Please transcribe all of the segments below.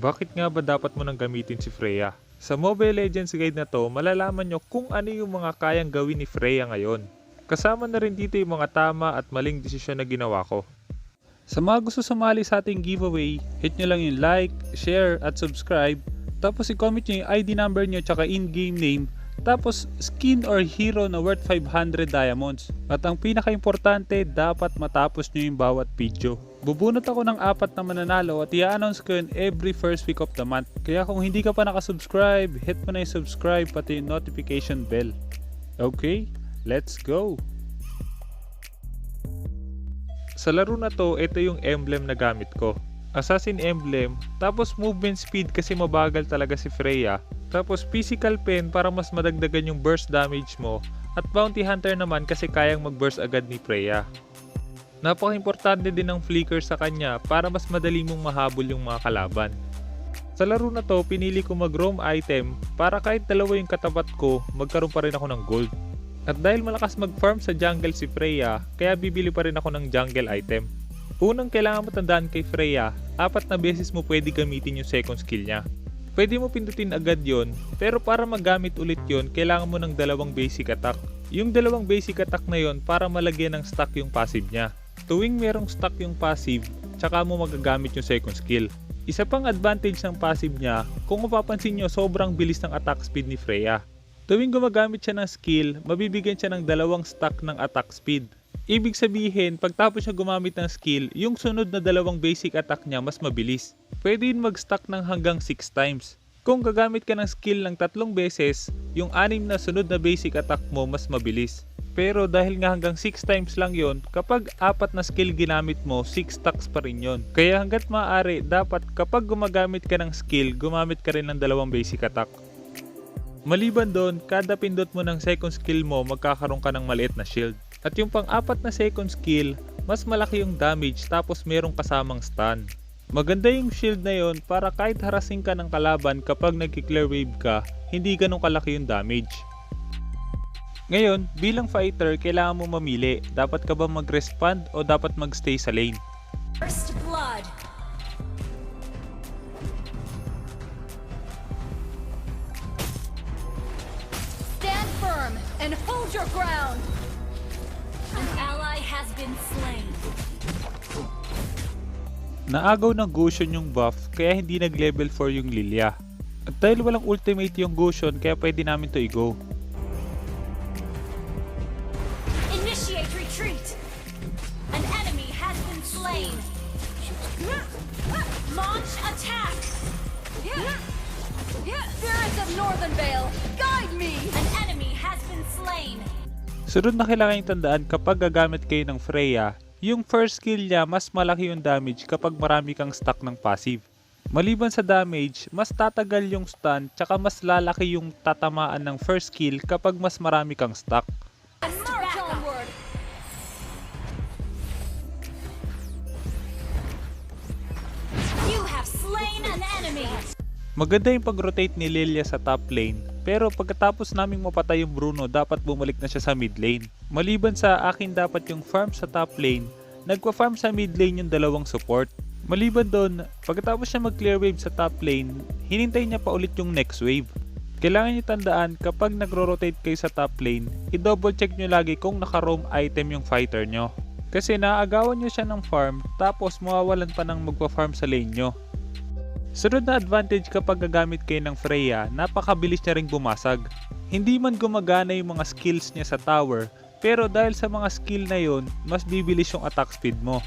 Bakit nga ba dapat mo nang gamitin si Freya? Sa Mobile Legends guide na to, malalaman nyo kung ano yung mga kayang gawin ni Freya ngayon. Kasama na rin dito yung mga tama at maling desisyon na ginawa ko. Sa mga gusto sumali sa ating giveaway, hit nyo lang yung like, share at subscribe. Tapos i-comment nyo yung ID number nyo tsaka in-game name. Tapos skin or hero na worth 500 diamonds. At ang pinaka-importante, dapat matapos nyo yung bawat video. Bubunot ako ng 4 na mananalo at i-announce ko yun every first week of the month. Kaya kung hindi ka pa nakasubscribe, hit mo na yung subscribe pati yung notification bell. Okay, let's go! Sa laro na to, ito yung emblem na gamit ko. Assassin emblem, tapos movement speed kasi mabagal talaga si Freya. Tapos physical pen para mas madagdagan yung burst damage mo. At bounty hunter naman kasi kayang mag-burst agad ni Freya. Napaka-importante din ng flicker sa kanya para mas madali mong mahabol yung mga kalaban. Sa laro na to, pinili ko mag-roam item para kahit dalawa yung katapat ko, magkaroon pa rin ako ng gold. At dahil malakas mag-farm sa jungle si Freya, kaya bibili pa rin ako ng jungle item. Unang kailangan mo tandaan kay Freya, 4 na beses mo pwede gamitin yung second skill niya. Pwede mo pindutin agad yon, pero para magamit ulit yon, kailangan mo ng 2 basic attack. Yung 2 basic attack na yon para malagyan ng stack yung passive niya. Tuwing merong stack yung passive, tsaka mo magagamit yung second skill. Isa pang advantage ng passive niya, kung mapapansin nyo sobrang bilis ng attack speed ni Freya. Tuwing gumagamit siya ng skill, mabibigyan siya ng 2 stack ng attack speed. Ibig sabihin, pagtapos niya gumamit ng skill, yung sunod na 2 basic attack niya mas mabilis. Pwede yun mag-stack ng hanggang 6 times. Kung gagamit ka ng skill ng 3 beses, yung 6 na sunod na basic attack mo mas mabilis. Pero dahil nga hanggang 6 times lang yon, kapag 4 na skill ginamit mo, 6 stacks pa rin yon. Kaya hanggat maaari, dapat kapag gumagamit ka ng skill, gumamit ka rin ng 2 basic attack. Maliban doon, kada pindot mo ng second skill mo, magkakaroon ka ng maliit na shield. At yung pang-4 na second skill, mas malaki yung damage tapos merong kasamang stun. Maganda yung shield na yon para kahit harassing ka ng kalaban kapag nag-clear wave ka, hindi ganun kalaki yung damage. Ngayon, bilang fighter, kailangan mo mamili. Dapat ka ba mag-respond o dapat mag-stay sa lane? First blood. Stand firm and hold your ground. An ally has been slain. Naagaw ng Gusion yung buff kaya hindi nag-level 4 yung Lilia. At dahil walang ultimate yung Gusion kaya pwede namin to i-go. Initiate retreat. An enemy has been slain. Launch attack. Spirits of Northern Vale, guide me. An enemy has been slain. Sunod na kailangan yung tandaan kapag gagamit kayo ng Freya, yung first skill niya mas malaki yung damage kapag marami kang stack ng passive. Maliban sa damage, mas tatagal yung stun tsaka mas lalaki yung tatamaan ng first skill kapag mas marami kang stack. March onward. You have slain an enemy. Maganda yung pag-rotate ni Lilia sa top lane, pero pagkatapos naming mapatay yung Bruno, dapat bumalik na siya sa mid lane. Maliban sa akin dapat yung farm sa top lane, nagpa-farm sa mid lane yung 2 support. Maliban doon, pagkatapos siya mag-clear wave sa top lane, hinintay niya pa ulit yung next wave. Kailangan niyo tandaan kapag nagro-rotate kayo sa top lane, i-double check nyo lagi kung naka-roam item yung fighter nyo. Kasi naaagawan nyo siya ng farm, tapos mawawalan pa ng magpa-farm sa lane nyo. Sunod na advantage kapag gagamit kayo ng Freya, napakabilis niya ring bumasag. Hindi man gumagana yung mga skills niya sa tower, pero dahil sa mga skill na yon, mas bibilis yung attack speed mo.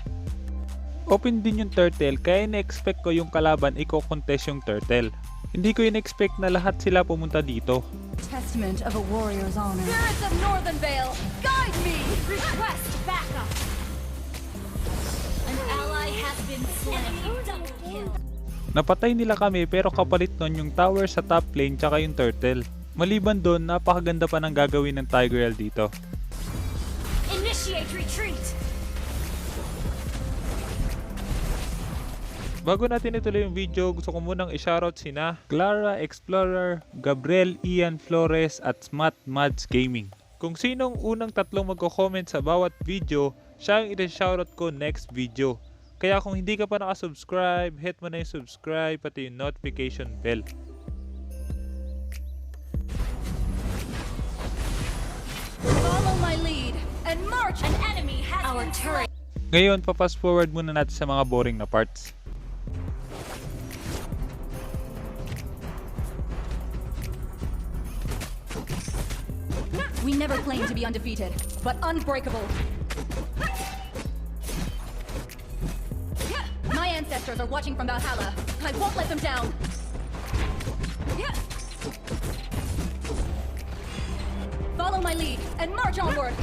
Open din yung turtle, kaya ina-expect ko yung kalaban i-contest yung turtle. Hindi ko in-expect na lahat sila pumunta dito. Testament of a warrior's honor. Spirits of Northern Vale, guide me. Request backup. An ally has been slain. Double kill. Napatay nila kami pero kapalit nun yung tower sa top lane tsaka yung turtle. Maliban doon, napakaganda pa ng gagawin ng Tigreal dito. Initiate retreat. Bago natin ituloy yung video, gusto ko munang i-shoutout sina Clara Explorer, Gabriel Ian Flores at Smat Mads Gaming. Kung sinong unang 3 magko-comment sa bawat video, siya ang i-shoutout ko next video. Kaya kung hindi ka pa nakasubscribe, hit mo na yung subscribe pati yung notification bell. Follow my lead and march. An enemy has our turret. Ngayon, pa-fast forward muna natin sa mga boring na parts. We never claimed to be undefeated, but unbreakable. My ancestors are watching from Valhalla. I won't let them down. Follow my lead and march onward.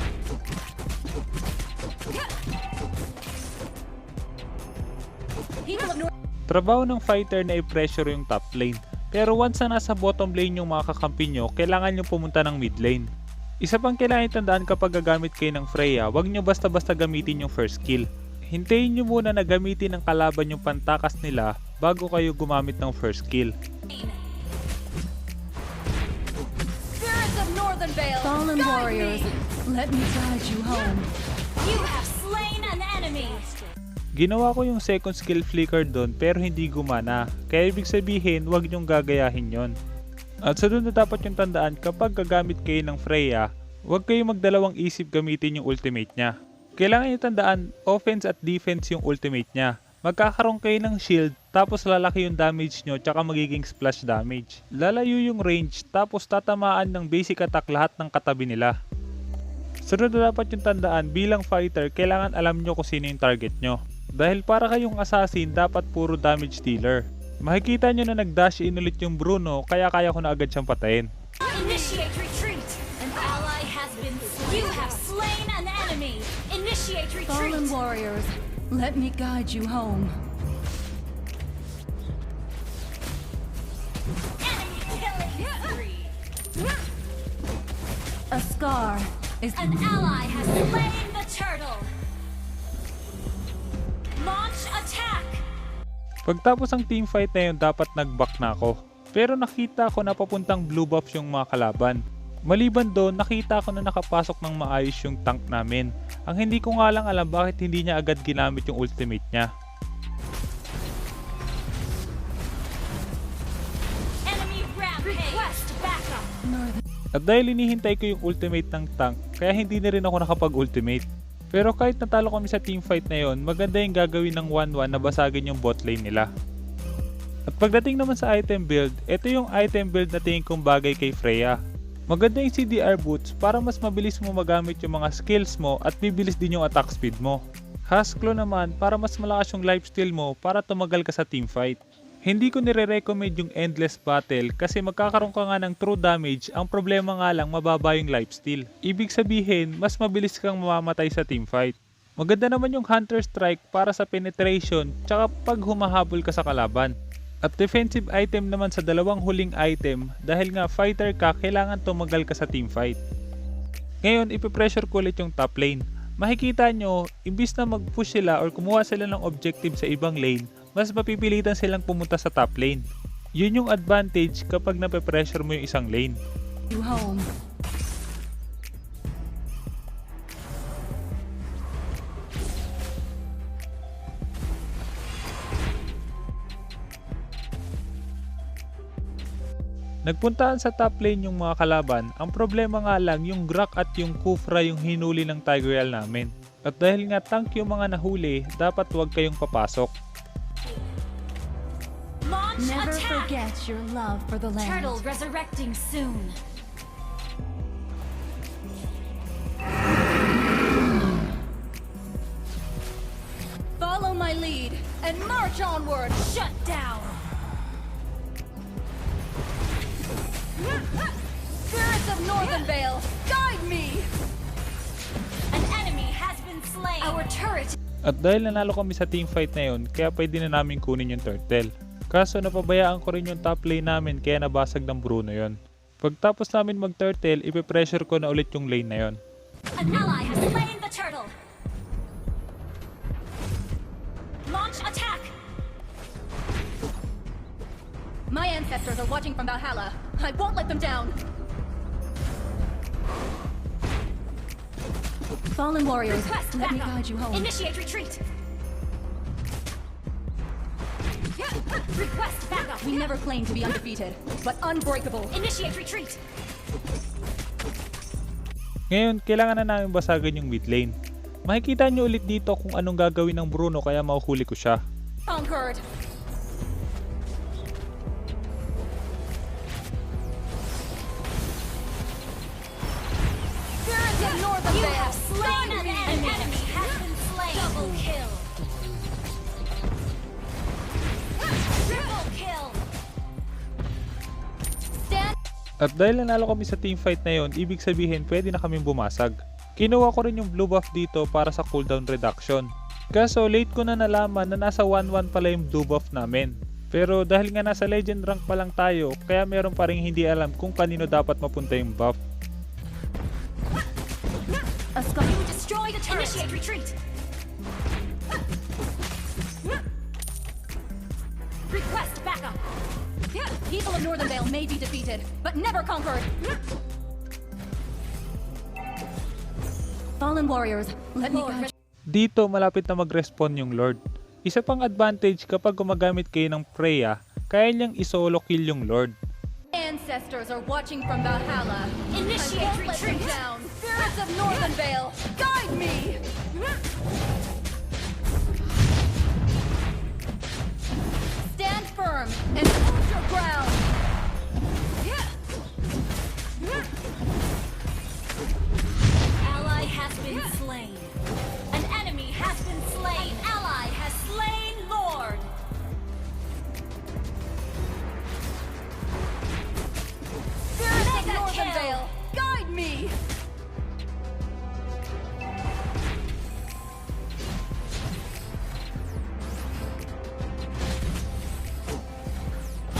People of North. Trabaho ng fighter na i-pressure yung top lane. Pero once na nasa bottom lane yung mga kakampi nyo, kailangan nyo pumunta ng mid lane. Isa pang kailangan itandaan kapag gagamit kayo ng Freya, huwag nyo basta-basta gamitin yung first skill. Hintayin nyo muna na gamitin ng kalaban yung pantakas nila bago kayo gumamit ng first skill. Spirits of Northern Vale, Fallen guide warriors, me. let me guide you home. You have slain an enemy. Ginawa ko yung second skill flicker doon pero hindi gumana, kaya ibig sabihin huwag nyong gagayahin yon. At sa doon na dapat yung tandaan kapag gagamit kayo ng Freya, huwag kayo magdalawang isip gamitin yung ultimate niya. Kailangan nyo tandaan, offense at defense yung ultimate niya. Magkakaroon kayo ng shield, tapos lalaki yung damage nyo, tsaka magiging splash damage. Lalayo yung range, tapos tatamaan ng basic attack lahat ng katabi nila. Sunod na dapat yung tandaan, bilang fighter, kailangan alam nyo kung sino yung target nyo. Dahil para kayong assassin, dapat puro damage dealer. Makikita nyo na nag-dash in ulit yung Bruno, kaya kaya ko na agad siyang patayin. Initiate retreat. An ally has been slain. You have slain an enemy. Initiate Fallen retreat. warriors, let me guide you home. Enemy killing spree. A scar is An ally has slain the turtle. Launch attack. Pagtapos ang teamfight na yun, dapat nag-back na ako. Pero nakita ko na papuntang blue buff yung mga kalaban. Maliban doon, nakita ko na nakapasok ng maayos yung tank namin. Ang hindi ko nga lang alam bakit hindi niya agad ginamit yung ultimate niya. Enemy rampage. Request backup. northern. At dahil inihintay ko yung ultimate ng tank, kaya hindi na rin ako nakapag-ultimate. Pero kahit natalo kami sa teamfight na yon, maganda yung gagawin ng 1-1 na basagin yung bot lane nila. At pagdating naman sa item build, ito yung item build na tingin kong bagay kay Freya. Maganda yung CDR boots para mas mabilis mo magamit yung mga skills mo at bibilis din yung attack speed mo. Hasklo naman para mas malakas yung lifesteal mo para tumagal ka sa teamfight. Hindi ko nire-recommend yung endless battle kasi magkakaroon ka nga ng true damage, ang problema nga lang mababa yung lifesteal. Ibig sabihin, mas mabilis kang mamamatay sa teamfight. Maganda naman yung Hunter Strike para sa penetration tsaka pag humahabol ka sa kalaban. At defensive item naman sa dalawang huling item dahil nga fighter ka, kailangan tumagal ka sa teamfight. Ngayon, ipipressure ko ulit yung top lane. Makikita nyo, imbis na mag-push sila or kumuha sila ng objective sa ibang lane, mas mapipilitan silang pumunta sa top lane. Yun yung advantage kapag nape-pressure mo yung isang lane. You home. Nagpuntaan sa top lane yung mga kalaban, ang problema nga lang yung Grak at yung Kufra yung hinuli ng Tigreal namin. At dahil nga tank yung mga nahuli, dapat huwag kayong papasok. Launch Never attack. forget your love for the land. Turtle resurrecting soon. Follow my lead and march onward. Shut down. Spirits of Northern Vale, guide me. An enemy has been slain. Our turret. At dahil nanalo kami sa teamfight na yun, kaya pwede na namin kunin yung turtle. Kaso napabayaan ko rin yung top lane namin kaya nabasag ng Bruno yon. Pagtapos namin mag-turtle, ipipressure ko na ulit yung lane na yon. An ally has slain the turtle. Launch attack. My ancestors are watching from Valhalla. I won't let them down. Fallen warriors, Request let me backup. guide you home. Initiate retreat. Request backup. We never claimed to be undefeated, but unbreakable. Initiate retreat. Ngayon, kailangan na namin basagan yung mid lane. Makikita nyo ulit dito kung anong gagawin ng Bruno kaya mahuhuli ko siya. Conquered. Spirits of Northern You have slain an enemy. Has been slain. Double kill. Triple kill. Stand. At dahil nanalo kami sa teamfight na yon, ibig sabihin pwede na kaming bumasag. Kinuha ko rin yung blue buff dito para sa cooldown reduction. Kaso late ko na nalaman na nasa 1-1 pala yung blue buff namin. Pero dahil nga nasa legend rank pa lang tayo, kaya meron pa rin hindi alam kung kanino dapat mapunta yung buff. You destroyed a turret. Initiate retreat. Request backup. People of Northern Vale may be defeated, but never conquered. Fallen warriors, let me guide. Dito malapit na mag-respawn yung Lord. Isa pang advantage kapag gumagamit kayo ng Freya, kaya niyang isolo kill yung Lord. Ancestors are watching from Valhalla. Initiate I won't let them retreat. down. Spirits of Northern Vale, guide me. Stand firm and hold your ground. Ally has been slain. An enemy has been slain. An ally has slain Lord. Spirits of Mega Northern kill. Vale, guide me.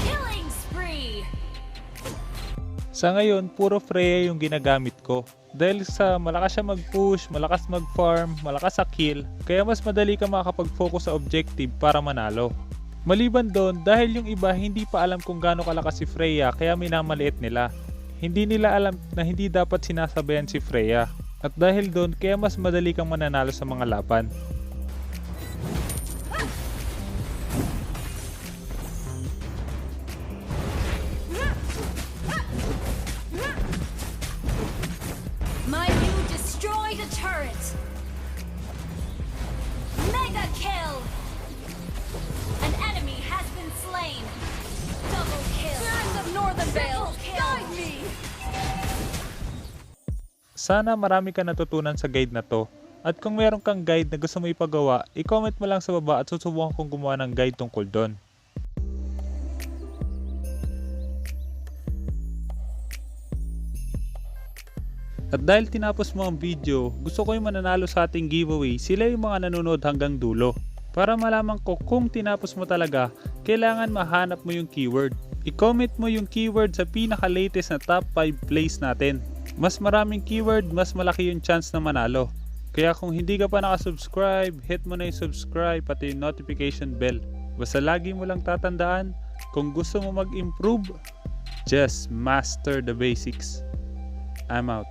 Killing spree. Sa ngayon, puro Freya yung ginagamit ko. Dahil sa malakas siya mag-push, malakas mag-farm, malakas sa kill, kaya mas madali ka makakapag-focus sa objective para manalo. Maliban doon, dahil yung iba hindi pa alam kung gaano kalakas si Freya kaya minamaliit nila. Hindi nila alam na hindi dapat sinasabayan si Freya. At dahil doon, kaya mas madali kang mananalo sa mga laban. You destroyed a turret. Mega kill. An enemy has been slain. Double kill. Spirits of Northern Vale, Triple kill. guide me. Sana marami ka natutunan sa guide na to. At kung meron kang guide na gusto mo ipagawa, i-comment mo lang sa baba at susubukan kong gumawa ng guide tungkol doon. At dahil tinapos mo ang video, gusto ko yung mananalo sa ating giveaway, sila yung mga nanonood hanggang dulo. Para malaman ko kung tinapos mo talaga, kailangan mahanap mo yung keyword. I-comment mo yung keyword sa pinaka-latest na top 5 plays natin. Mas maraming keyword, mas malaki yung chance na manalo. Kaya kung hindi ka pa nakasubscribe, hit mo na yung subscribe pati yung notification bell. Basta lagi mo lang tatandaan, kung gusto mo mag-improve, just master the basics. I'm out.